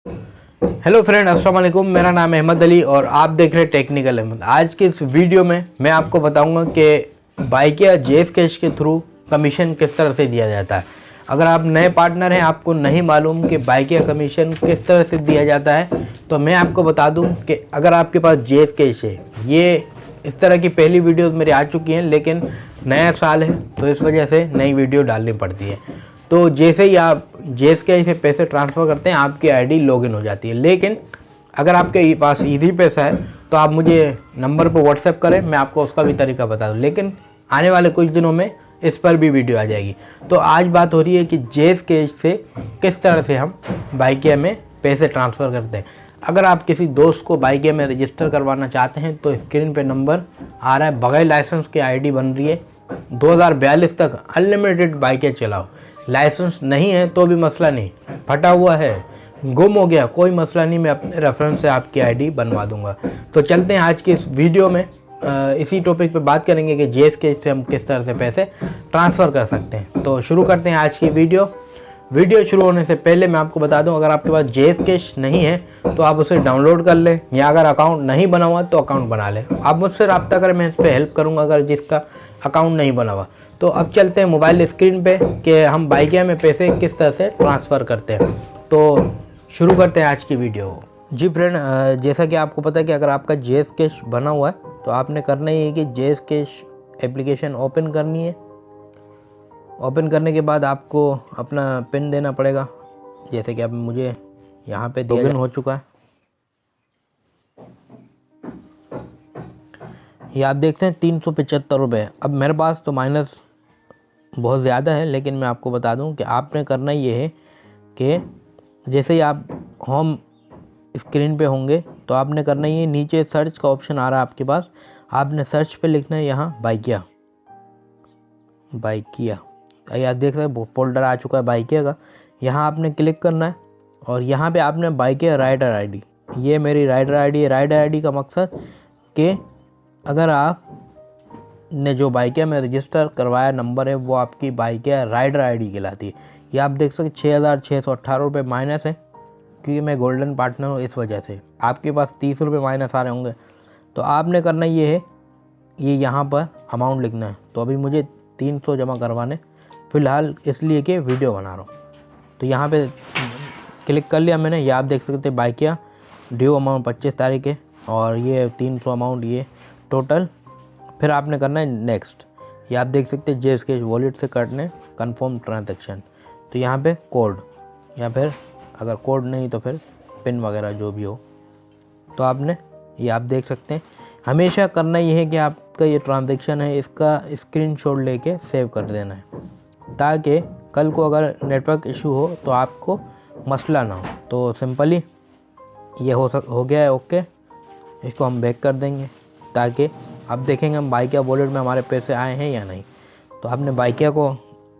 Hello friend, अस्सलाम वालेकुम। मेरा नाम है अहमद अली और आप देख रहे हैं टेक्निकल अहमद। आज के इस वीडियो में मैं आपको बताऊंगा कि बाइकिया जेस कैश के थ्रू कमीशन किस तरह से दिया जाता है। अगर आप नए पार्टनर हैं, आपको नहीं मालूम कि बाइकिया कमीशन किस तरह से दिया जाता है, तो मैं आपको बता दूं कि अगर आपके पास जेस कैश है, ये इस तरह की पहली वीडियो मेरी आ चुकी हैं, लेकिन नया साल है तो इस वजह से नई वीडियो डालनी पड़ती है। तो जैसे ही आप जेस के से पैसे ट्रांसफ़र करते हैं, आपकी आईडी लॉगिन हो जाती है। लेकिन अगर आपके पास इजी पैसा है तो आप मुझे नंबर पर व्हाट्सएप करें, मैं आपको उसका भी तरीका बता दूँ। लेकिन आने वाले कुछ दिनों में इस पर भी वीडियो आ जाएगी। तो आज बात हो रही है कि जेस कैश से किस तरह से हम बाइकिया में पैसे ट्रांसफ़र करते हैं। अगर आप किसी दोस्त को बाइकिया में रजिस्टर करवाना चाहते हैं तो स्क्रीन पे नंबर आ रहा है, बगैर लाइसेंस की आईडी बन रही है। 2042 तक अनलिमिटेड बाइकें चलाओ। लाइसेंस नहीं है तो भी मसला नहीं, फटा हुआ है, गुम हो गया, कोई मसला नहीं, मैं अपने रेफरेंस से आपकी आईडी बनवा दूंगा। तो चलते हैं आज की इस वीडियो में इसी टॉपिक पे बात करेंगे कि जेस कैश से हम किस तरह से पैसे ट्रांसफ़र कर सकते हैं। तो शुरू करते हैं आज की वीडियो शुरू होने से पहले मैं आपको बता दूं, अगर आपके पास जेस कैश नहीं है तो आप उसे डाउनलोड कर लें, या अगर अकाउंट नहीं बना हुआ तो अकाउंट बना लें। आप मुझसे रब्ता करें, मैं इस पर हेल्प करूँगा अगर जिसका अकाउंट नहीं बना हुआ। तो अब चलते हैं मोबाइल स्क्रीन पे कि हम बाइकिया में पैसे किस तरह से ट्रांसफ़र करते हैं। तो शुरू करते हैं आज की वीडियो। जी फ्रेंड, जैसा कि आपको पता है कि अगर आपका जेस कैश बना हुआ है तो आपने करना ही है कि जेस कैश एप्लीकेशन ओपन करनी है। ओपन करने के बाद आपको अपना पिन देना पड़ेगा, जैसे कि अब मुझे यहाँ पे लॉगिन हो चुका है। ये आप देखते हैं 375 रुपये। अब मेरे पास तो माइनस बहुत ज़्यादा है, लेकिन मैं आपको बता दूं कि आपने करना ये है कि जैसे ही आप होम स्क्रीन पे होंगे तो आपने करना ये, नीचे सर्च का ऑप्शन आ रहा है आपके पास, आपने सर्च पे लिखना है यहाँ बाइकिया। ये आप देख रहे हैं फोल्डर आ चुका है बाइकिया का। यहाँ आपने क्लिक करना है और यहाँ पे आपने बाइकिया राइडर आईडी, ये मेरी राइडर आईडी है। राइडर आईडी का मकसद कि अगर आप ने जो बाइकिया में रजिस्टर करवाया नंबर है वो आपकी बाइकिया राइडर आईडी कहलाती है। ये आप देख सकते 6,618 रुपये माइनस है, क्योंकि मैं गोल्डन पार्टनर हूँ इस वजह से। आपके पास 30 रुपये माइनस आ रहे होंगे। तो आपने करना ये है, ये यहाँ पर अमाउंट लिखना है। तो अभी मुझे 300 जमा करवाने फ़िलहाल, इसलिए कि वीडियो बना रहा हूँ। तो यहाँ पे क्लिक कर लिया मैंने। ये आप देख सकते हैं बाइकिया ड्यू अमाउंट 25 तारीख है और ये 300 अमाउंट ये टोटल। फिर आपने करना है नेक्स्ट। ये आप देख सकते हैं जेस कैश वॉलेट से करने कंफर्म ट्रांजैक्शन। तो यहाँ पे कोड, या फिर अगर कोड नहीं तो फिर पिन वगैरह जो भी हो। तो आपने ये आप देख सकते हैं, हमेशा करना ये है कि आपका ये ट्रांजैक्शन है इसका स्क्रीनशॉट लेके सेव कर देना है, ताकि कल को अगर नेटवर्क इशू हो तो आपको मसला ना हो। तो सिंपली ये हो गया है ओके। इसको हम बैक कर देंगे ताकि अब देखेंगे हम बाइकिया वॉलेट में हमारे पैसे आए हैं या नहीं। तो आपने बाइकिया को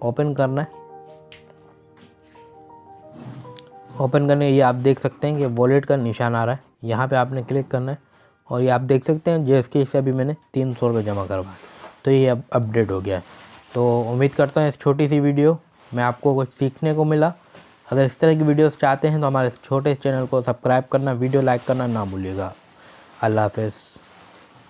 ओपन करना है। ओपन करने ये आप देख सकते हैं कि वॉलेट का निशान आ रहा है, यहाँ पे आपने क्लिक करना है। और ये आप देख सकते हैं जेस कैश से अभी मैंने 300 रुपये जमा करवाया, तो ये अब अपडेट हो गया है। तो उम्मीद करता हूँ इस छोटी सी वीडियो में आपको कुछ सीखने को मिला। अगर इस तरह की वीडियोस चाहते हैं तो हमारे छोटे चैनल को सब्सक्राइब करना, वीडियो लाइक करना ना भूलिएगा। अल्लाह हाफ़िज़।